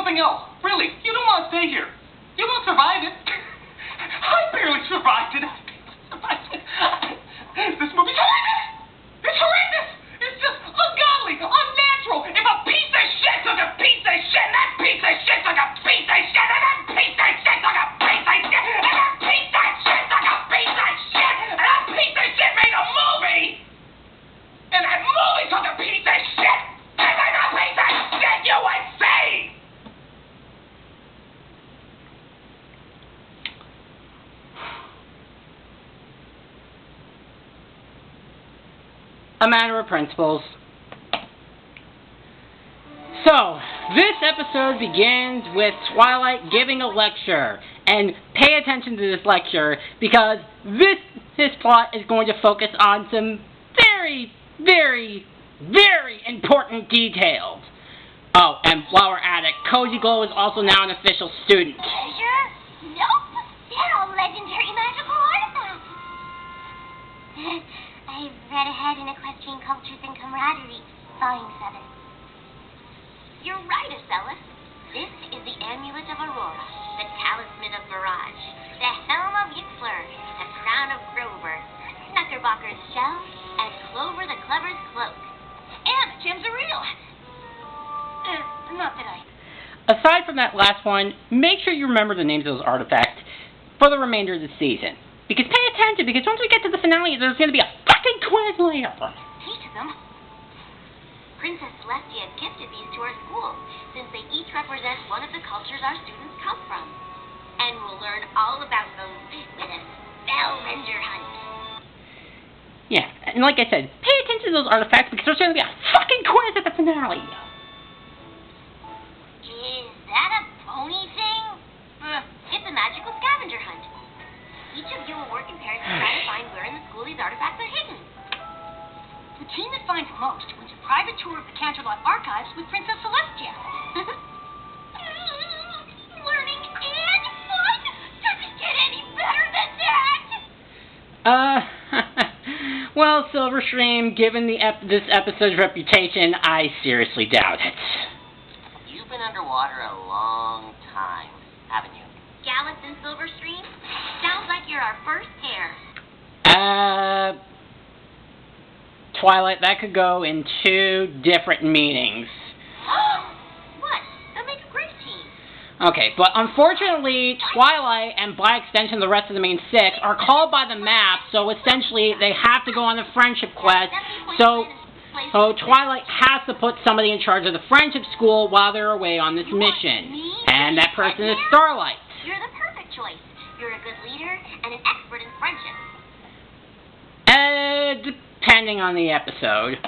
something else. Really, you don't want to stay here. You won't survive it. I barely survived it. This movie's horrendous. It's horrendous. It's just ungodly, unnatural. If a piece of shit took a piece of shit, and that piece of shit took a piece of shit, and that piece of shit took a piece of shit, and that piece of shit took a piece of shit, and that piece of shit made a movie, and that movie took a piece of shit, and then a piece of shit you would see. A matter of principles. So, this episode begins with Twilight giving a lecture. And pay attention to this lecture, because this plot is going to focus on some very, very, very important details. Oh, and while we're at it, Cozy Glow is also now an official student. Treasure? Nope. They're all legendary magical artifacts. I've read ahead in Equestrian Cultures and Camaraderie, Volume 7. You're right, Acellus. This is the Amulet of Aurora, the Talisman of Mirage, the Helm of Yxlur, the Crown of Grover, Knuckerbocker's Shell, and Clover the Clever's Cloak. And the gems are real. Not that I... Aside from that last one, make sure you remember the names of those artifacts for the remainder of the season. Because pay attention, because once we get to the finale, there's going to be a fucking quiz later. Teach them. Princess Celestia gifted these to our school, since they each represent one of the cultures our students come from. And we'll learn all about them with a Spellrender hunt. Yeah, and like I said, pay attention to those artifacts, because there's going to be a fucking quiz at the finale. Is that a pony thing? It's a magical scavenger hunt. Each of you will work in pairs to try to find where in the school these artifacts are hidden. The team that finds the most wins a private tour of the Canterlot archives with Princess Celestia. Learning and fun? Does it get any better than that? Well, Silverstream, given this episode's reputation, I seriously doubt it. You've been underwater a long time, haven't you? Gallus and Silverstream? Sounds like you're our first pair. Twilight, that could go in two different meanings. What? That makes a great team. Okay, but unfortunately, Twilight, and by extension the rest of the main six, are called by the map, so essentially they have to go on a friendship quest, so Twilight has to put somebody in charge of the friendship school while they're away on this mission. And that person is Starlight. You're the perfect choice. You're a good leader and an expert in friendship. Depending on the episode.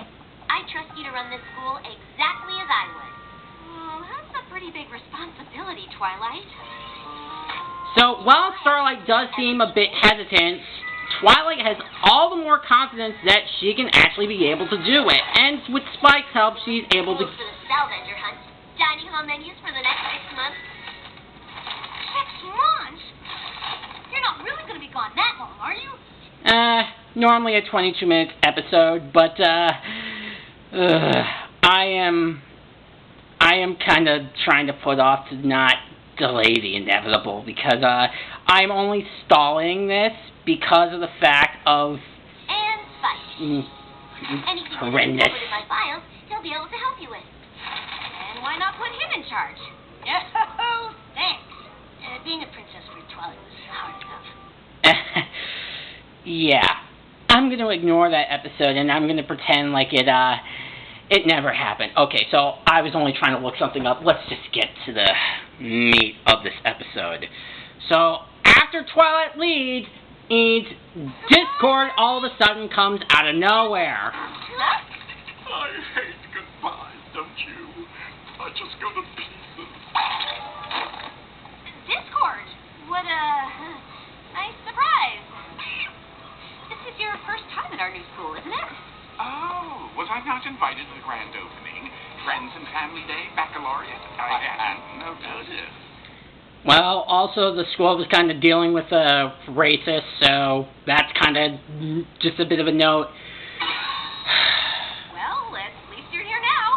I trust you to run this school exactly as I would. That's a pretty big responsibility, Twilight. So, while Starlight does seem a bit hesitant, Twilight has all the more confidence that she can actually be able to do it. And with Spike's help, she's able to... For the Spellrender hunt. Dining hall menus for the next 6 months. 6 months? You're not really going to be gone that long, are you? Normally a 22-minute episode, but, I am kind of trying to put off to not delay the inevitable, because, I'm only stalling this because of the fact of... And Spike. Anything Horrendous. that's in my files, he'll be able to help you with. And why not put him in charge? Oh, thanks. Being a princess for Twilight was hard enough. Yeah. I'm going to ignore that episode, and I'm going to pretend like it never happened. Okay, so I was only trying to look something up. Let's just get to the meat of this episode. So, after Twilight leaves, Discord all of a sudden comes out of nowhere. I hate goodbyes, don't you? I just go to pieces. Discord. What a nice surprise. This is your first time at our new school, isn't it? Oh, was I not invited to the grand opening? Friends and Family Day, Baccalaureate? I hadn't noticed. Well, also the school was kind of dealing with a racist, so that's kind of just a bit of a note. Well, at least you're here now.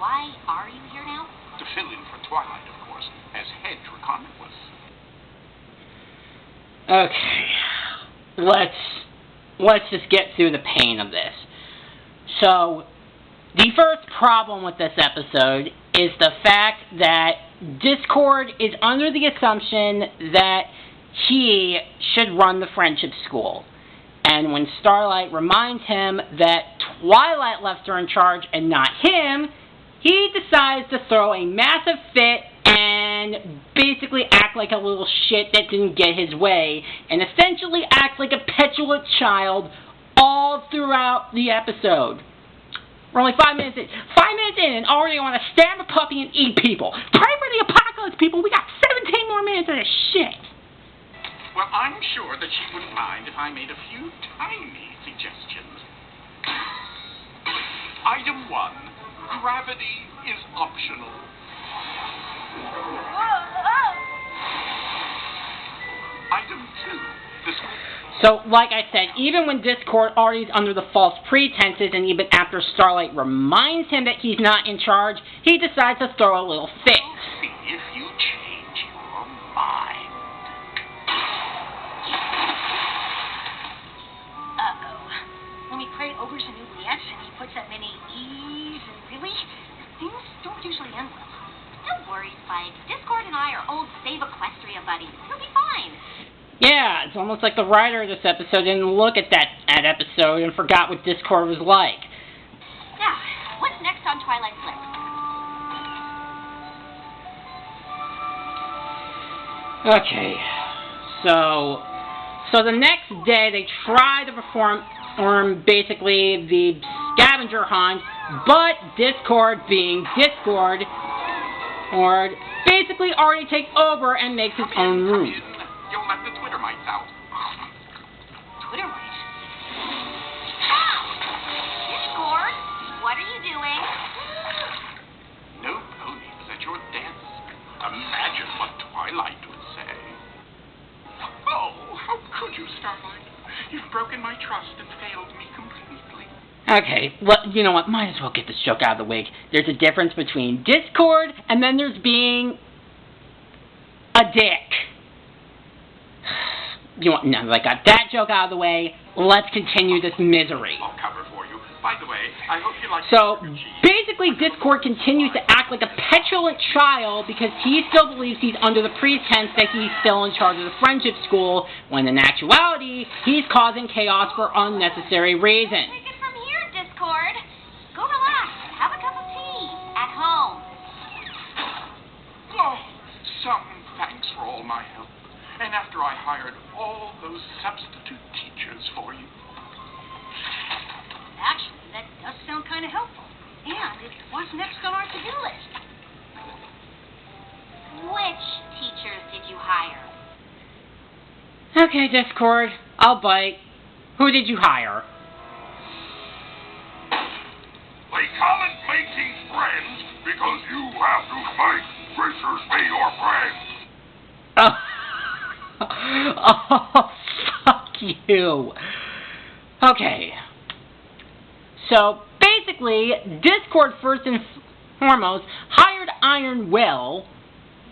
Why are you here now? fill-in for Twilight, of course, as head Draconicus. Okay. Let's just get through the pain of this. So, the first problem with this episode is the fact that Discord is under the assumption that he should run the friendship school. And when Starlight reminds him that Twilight left her in charge and not him, he decides to throw a massive fit and basically act like a little shit that didn't get his way, and essentially act like a petulant child all throughout the episode. We're only 5 minutes in. 5 minutes in and already want to stab a puppy and eat people. Pray for the apocalypse, people. We got 17 more minutes of this shit. Well, I'm sure that she wouldn't mind if I made a few tiny suggestions. Item 1. Gravity is optional. Item 2. The school... So, like I said, even when Discord already is under the false pretenses, and even after Starlight reminds him that he's not in charge, he decides to throw a little fit. See if you change your mind. When we pray over some oubliettes and he puts that many E's and really, things don't usually end well. Don't worry, Spike. Discord and I are old Save Equestria buddies. He'll be fine. Yeah, it's almost like the writer of this episode didn't look at that episode and forgot what Discord was like. Now, what's next on Twilight's list? Okay, so the next day they try to perform basically the scavenger hunt, but Discord, being Discord, or basically already takes over and makes his own room. You'll let the Twitter mites out. Twitter mites? Discord, what are you doing? No ponies at your dance. Imagine what Twilight would say. Oh, how could you, Starlight? You've broken my trust and failed me completely. Okay, well, you know what? Might as well get this joke out of the way. There's a difference between Discord and then there's being a dick. You want, now that I got that joke out of the way, let's continue this misery. I'll cover for you. By the way, I hope you like So, the cheese. basically, Discord continues to act like a petulant child because he still believes he's under the pretense that he's still in charge of the friendship school, when in actuality, he's causing chaos for unnecessary reasons. Take it from here, Discord. Go relax. Have a cup of tea. At home. Oh, some thanks for all my help. And after I hired all those substitute teachers for you. Actually, that does sound kind of helpful. And it was next on our to-do list. Which teachers did you hire? Okay, Discord, I'll bite. Who did you hire? They call it making friends because you have to make creatures be your friends. Oh, fuck you. Okay. So, basically, Discord first and foremost hired Iron Will.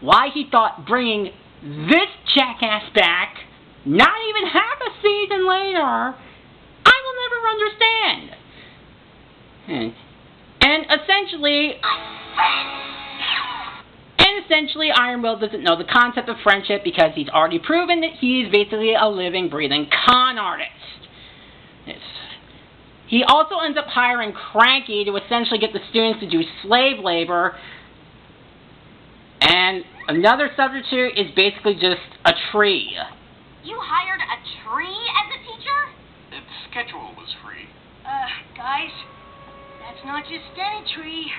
Why he thought bringing this jackass back, not even half a season later, I will never understand. And essentially, Iron Will doesn't know the concept of friendship because he's already proven that he's basically a living, breathing con artist. He also ends up hiring Cranky to essentially get the students to do slave labor. And another substitute is basically just a tree. You hired a tree as a teacher? Its schedule was free. Guys, that's not just any tree.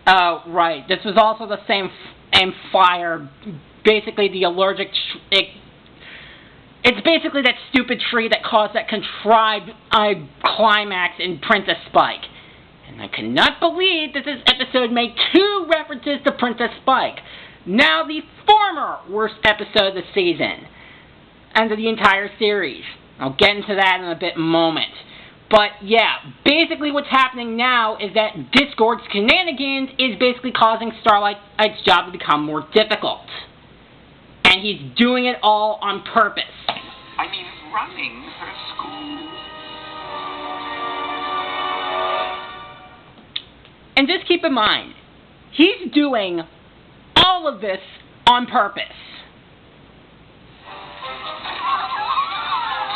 Oh, right. This was also the same fire. Basically, the allergic... It's basically that stupid tree that caused that contrived climax in Princess Spike. And I cannot believe that this episode made 2 references to Princess Spike. Now the former worst episode of the season. And of the entire series. I'll get into that in a moment. But yeah, basically what's happening now is that Discord's shenanigans is basically causing Starlight's job to become more difficult. And he's doing it all on purpose. I mean, running her school. And just keep in mind, he's doing all of this on purpose.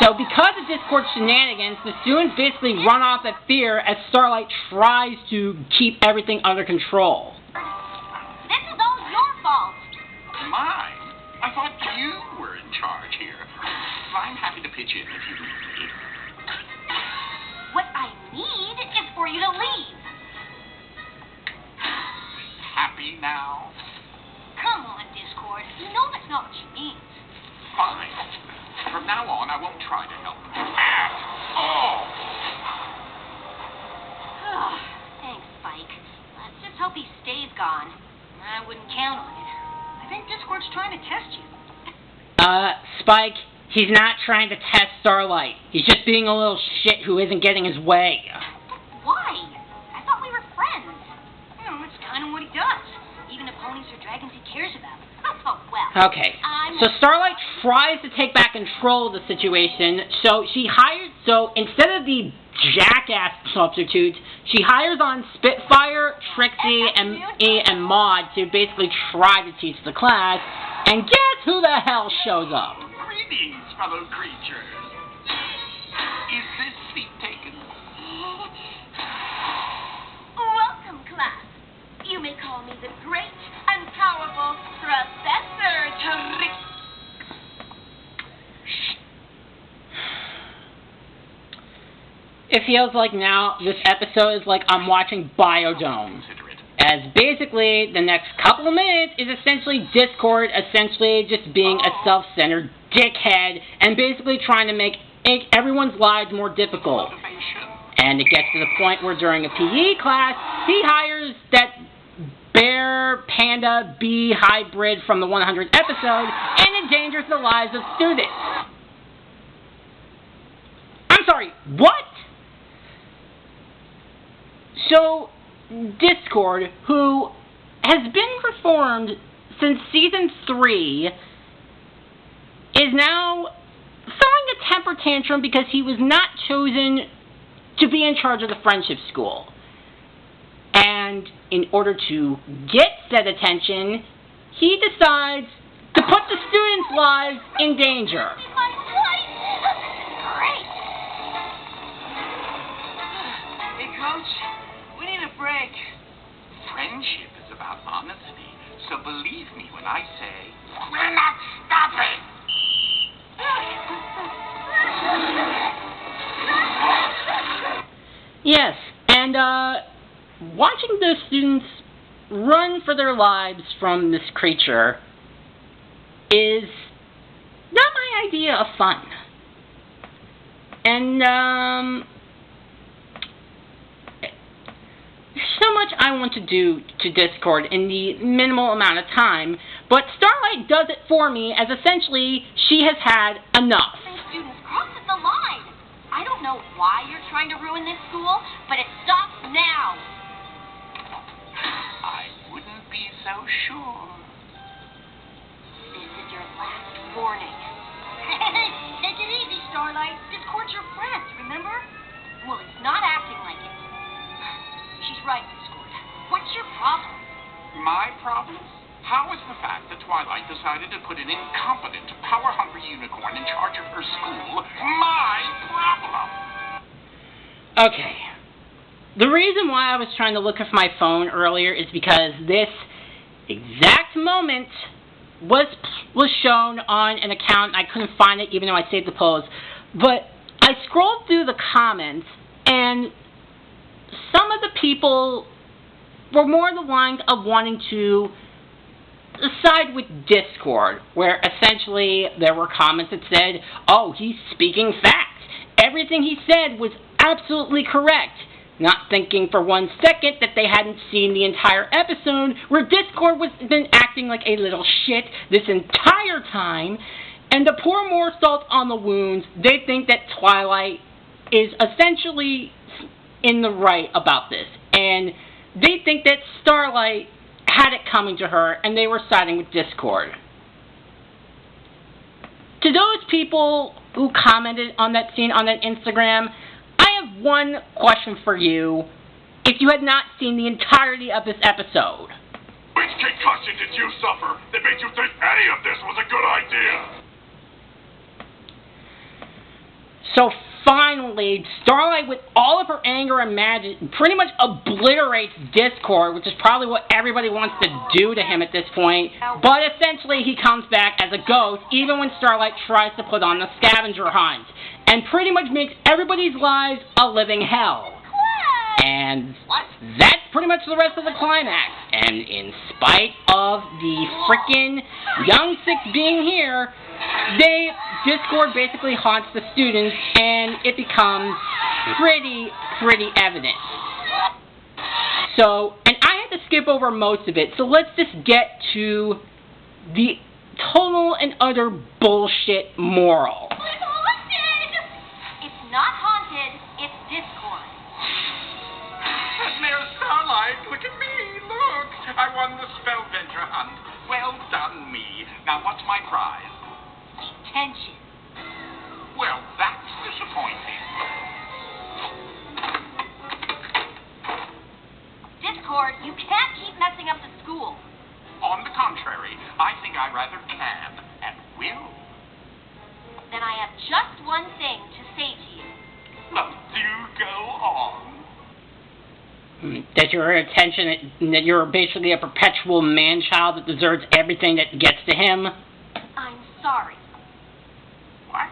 So because of Discord's shenanigans, the students basically run off at fear as Starlight tries to keep everything under control. This is all your fault. Mine? I thought you were in charge here. I'm happy to pitch in if you need me. What I need is for you to leave. Happy now? Come on, Discord. You know that's not what she means. Fine. From now on, I won't try to help at all. Thanks, Spike. Let's just hope he stays gone. I wouldn't count on it. I think Discord's trying to test you. Spike, he's not trying to test Starlight. He's just being a little shit who isn't getting his way. Why? I thought we were friends. Well, that's kind of what he does. Even if ponies or dragons, he cares about them. Oh, well. Okay, so Starlight tries to take back control of the situation, so instead of the jackass substitutes, she hires on Spitfire, Trixie, and Maud to basically try to teach the class, and guess who the hell shows up? Greetings, fellow creatures. Is this seat taken? Welcome, class. You may call me the great and powerful Professor Trixie. It feels like now this episode is like I'm watching Biodome. As basically the next couple of minutes is essentially Discord essentially just being a self-centered dickhead and basically trying to make everyone's lives more difficult. And it gets to the point where during a PE class, he hires that bear panda bee hybrid from the 100th episode and endangers the lives of students. I'm sorry, what? So, Discord, who has been reformed since Season 3, is now throwing a temper tantrum because he was not chosen to be in charge of the friendship school. And in order to get said attention, he decides to put the students' lives in danger. My wife! Great! Hey, Coach. We need a break. Friendship is about honesty, so believe me when I say, we're not stopping! Yes, and watching the students run for their lives from this creature is not my idea of fun. And so much I want to do to Discord in the minimal amount of time, but Starlight does it for me as essentially she has had enough. Students crosses the line. I don't know why you're trying to ruin this school, but it stops now. I wouldn't be so sure. This is your last warning. Hey, take it easy, Starlight. Discord's your friend, remember? Well, he's not acting like it. She's right, Discord. What's your problem? My problem? How is the fact that Twilight decided to put an incompetent, power-hungry unicorn in charge of her school my problem? Okay. The reason why I was trying to look at my phone earlier is because this exact moment was shown on an account. I couldn't find it even though I saved the post. But I scrolled through the comments and some of the people were more the lines of wanting to side with Discord, where essentially there were comments that said, oh, he's speaking facts. Everything he said was absolutely correct. Not thinking for one second that they hadn't seen the entire episode where Discord was been acting like a little shit this entire time, and to pour more salt on the wounds, they think that Twilight is essentially in the right about this, and they think that Starlight had it coming to her, and they were siding with Discord. To those people who commented on that scene on that Instagram, I have one question for you if you had not seen the entirety of this episode. Which concussion did you suffer that made you think any of this was a good idea? So finally, Starlight, with all of her anger and magic, pretty much obliterates Discord, which is probably what everybody wants to do to him at this point. But essentially, he comes back as a ghost, even when Starlight tries to put on the scavenger hunt, and pretty much makes everybody's lives a living hell. And that's pretty much the rest of the climax. And in spite of the frickin' Young Six being here, Discord basically haunts the students, and it becomes pretty evident. So, and I had to skip over most of it, so let's just get to the total and utter bullshit moral. It's haunted! It's not haunted, it's Discord. Mayor Starlight, look at me, look! I won the spell venture hunt. Well done, me. Now what's my prize? Detention. Well, that's disappointing. Discord, you can't keep messing up the school. On the contrary, I think I rather can and will. Then I have just one thing to say to you. Well, do go on. That your attention, that you're basically a perpetual man-child that deserves everything that gets to him? I'm sorry. What?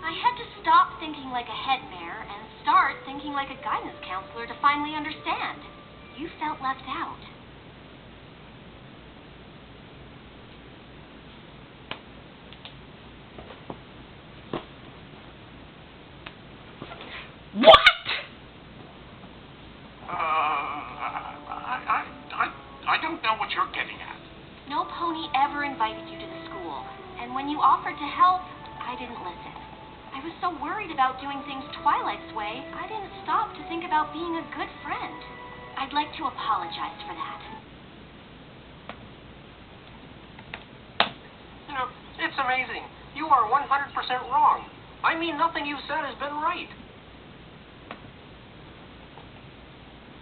I had to stop thinking like a head mayor and start thinking like a guidance counselor to finally understand. You felt left out. What? I don't know what you're getting at. No pony ever invited you to the school, and when you offered to help, I didn't listen. I was so worried about doing things Twilight's way, I didn't stop to think about being a good friend. I'd like to apologize for that. You know, it's amazing. You are 100% wrong. I mean, nothing you've said has been right.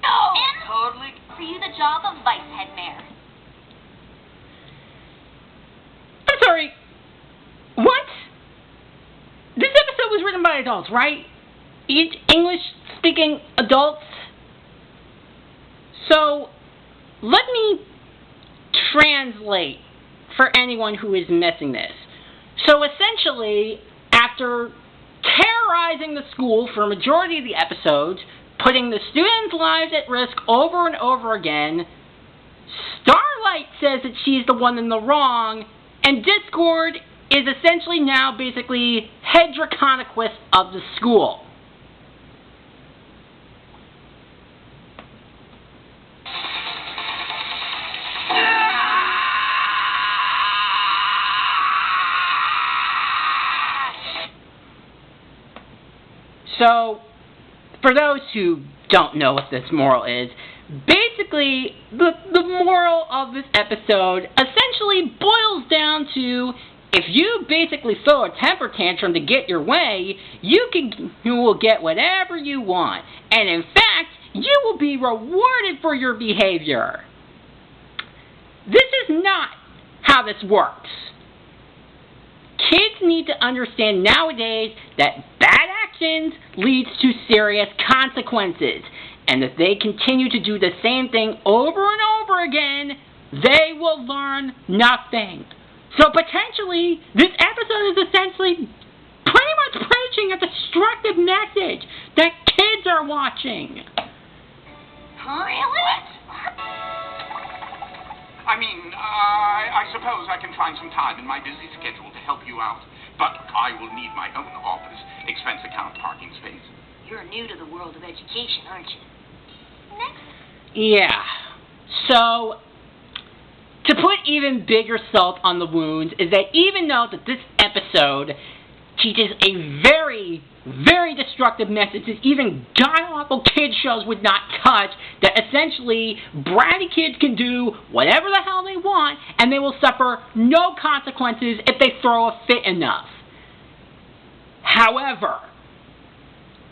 No! And Totally. for you the job of vice head mayor. I'm sorry. What? This episode was written by adults, right? English-speaking adults. So, let me translate for anyone who is missing this. So, essentially, after terrorizing the school for a majority of the episodes, putting the students' lives at risk over and over again, Starlight says that she's the one in the wrong, and Discord is essentially now basically head draconicus of the school. So, for those who don't know what this moral is, basically, the moral of this episode essentially boils down to, if you basically throw a temper tantrum to get your way, you will get whatever you want. And in fact, you will be rewarded for your behavior. This is not how this works. Kids need to understand nowadays that bad actions leads to serious consequences, and if they continue to do the same thing over and over again, they will learn nothing. So potentially, this episode is essentially pretty much preaching a destructive message that kids are watching. Really? I mean, I suppose I can find some time in my busy schedule to help you out, but I will need my own office, expense account, parking space. You're new to the world of education, aren't you? Next. Yeah. So, to put even bigger salt on the wounds is that even though that this episode teaches a very, very destructive message that even god-awful kid shows would not touch, that essentially bratty kids can do whatever the hell they want and they will suffer no consequences if they throw a fit enough. However,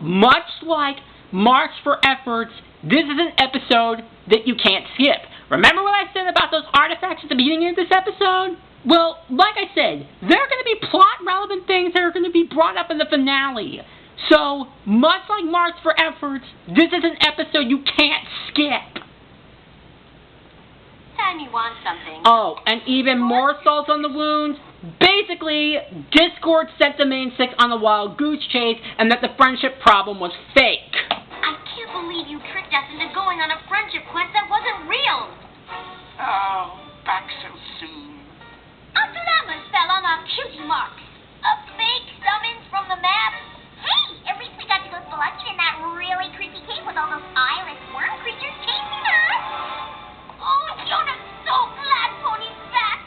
much like Marks for Efforts, this is an episode that you can't skip. Remember what I said about those artifacts at the beginning of this episode? Well, like I said, there are going to be plot-relevant things that are going to be brought up in the finale. So, much like Marks for Efforts, this is an episode you can't skip. Time you want something. Oh, and even more salt on the wounds. Basically, Discord sent the main six on the wild goose chase and that the friendship problem was fake. I can't believe you tricked us into going on a friendship quest that wasn't real. Oh, back so soon. Uncle Amos fell on our cutie mark. A fake summons from the map. Hey, at least we got to go spelunking in that really creepy cave with all those eyeless worm creatures chasing us. Oh, John, I'm so glad Pony's back.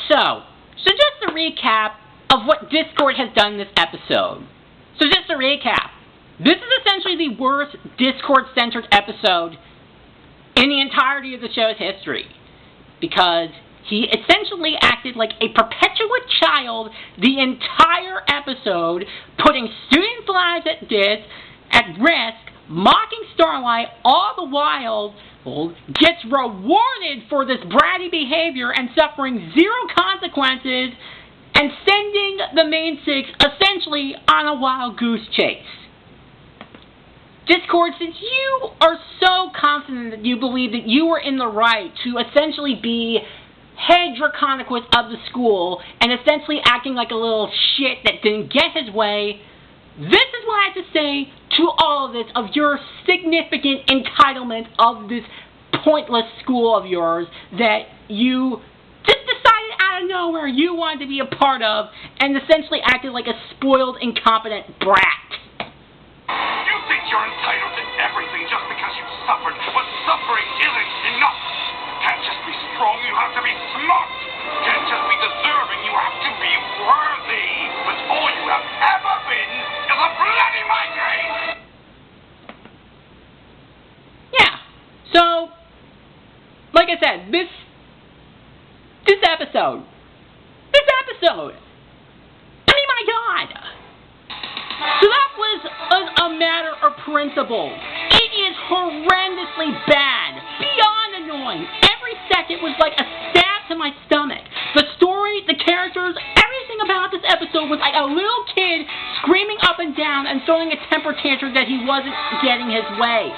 So just a recap of what Discord has done this episode. So just to recap, this is essentially the worst Discord-centered episode in the entirety of the show's history. Because he essentially acted like a perpetual child the entire episode, putting students' lives at risk, mocking Starlight, all the while gets rewarded for this bratty behavior and suffering zero consequences, and sending the main six essentially on a wild goose chase. Discord, since you are so confident that you believe that you are in the right to essentially be head draconicus of the school and essentially acting like a little shit that didn't get his way, this is what I have to say to all of this of your significant entitlement of this pointless school of yours that you just decided out of nowhere you wanted to be a part of and essentially acted like a spoiled, incompetent brat. You think you're entitled to everything just because you've suffered, but suffering isn't enough. You can't just be strong, you have to be smart. You can't just be deserving, you have to be worthy. But all you have ever been is a bloody migraine. Yeah, so, like I said, this episode, I mean, my God. So that was a matter of principle. It is horrendously bad, beyond annoying. Every second was like a stab to my stomach. The story, the characters, everything about this episode was like a little kid screaming up and down and throwing a temper tantrum that he wasn't getting his way.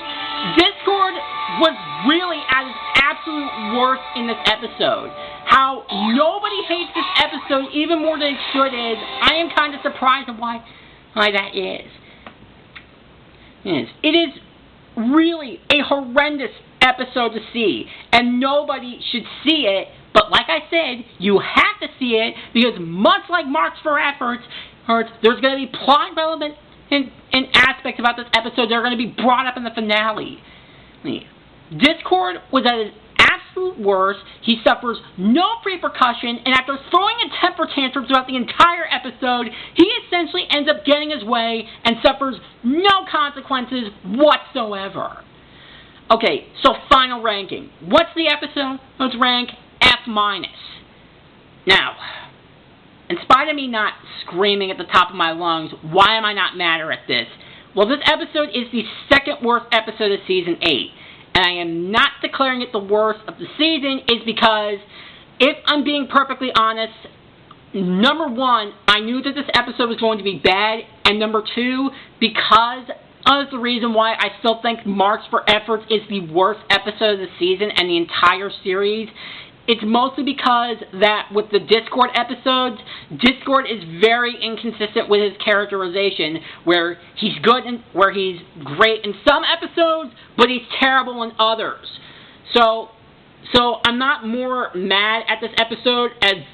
Discord was really at its absolute worst in this episode. How nobody hates this episode even more than it should is, I am kind of surprised at why that is. Yes. It is really a horrendous episode to see, and nobody should see it, but like I said, you have to see it, because much like Marks for Efforts, there's going to be plot relevant in aspects about this episode that are going to be brought up in the finale. Discord was at his absolute worst. He suffers no repercussion, and after throwing a temper tantrum throughout the entire episode, he essentially ends up getting his way and suffers no consequences whatsoever. Okay, so final ranking. What's the episode? Let's rank F-. Now, in spite of me not screaming at the top of my lungs, why am I not madder at this? Well, this episode is the second worst episode of Season 8. And I am not declaring it the worst of the season, is because, if I'm being perfectly honest, number one, I knew that this episode was going to be bad, and number two, because of the reason why I still think Marks for Efforts is the worst episode of the season and the entire series, it's mostly because that with the Discord episodes, Discord is very inconsistent with his characterization, where he's good and where he's great in some episodes, but he's terrible in others. So I'm not more mad at this episode, as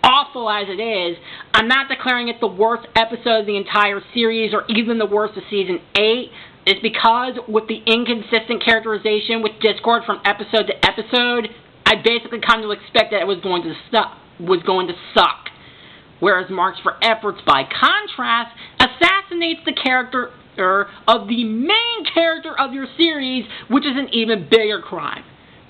awful as it is. I'm not declaring it the worst episode of the entire series or even the worst of Season 8. is because with the inconsistent characterization with Discord from episode to episode, I basically kind of expect that it was going to suck. Whereas Marks for Efforts, by contrast, assassinates the character of the main character of your series, which is an even bigger crime.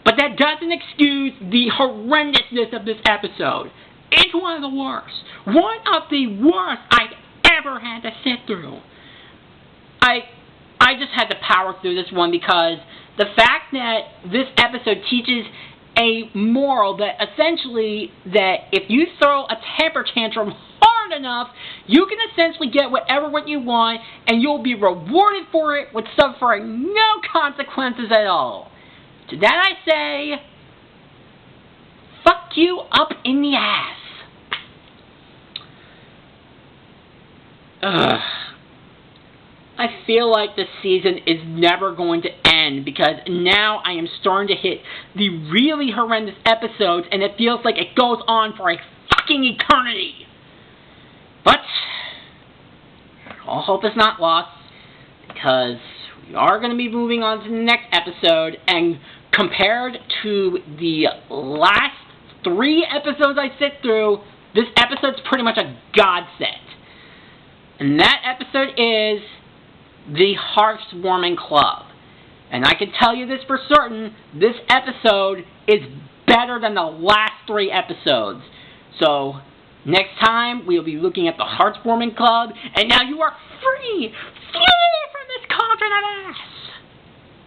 But that doesn't excuse the horrendousness of this episode. It's one of the worst. One of the worst I've ever had to sit through. I just had to power through this one because the fact that this episode teaches a moral that essentially that if you throw a temper tantrum hard enough, you can essentially get what you want, and you'll be rewarded for it with suffering no consequences at all. To that I say, fuck you up in the ass. Ugh. I feel like this season is never going to end because now I am starting to hit the really horrendous episodes and it feels like it goes on for a fucking eternity. But all hope is not lost because we are going to be moving on to the next episode, and compared to the last 3 episodes I sit through, this episode's pretty much a godsend. And that episode is the Hearthwarming Club. And I can tell you this for certain, this episode is better than the last 3 episodes. So, next time, we'll be looking at the Hearthwarming Club, and now you are free from this cauldron of ass!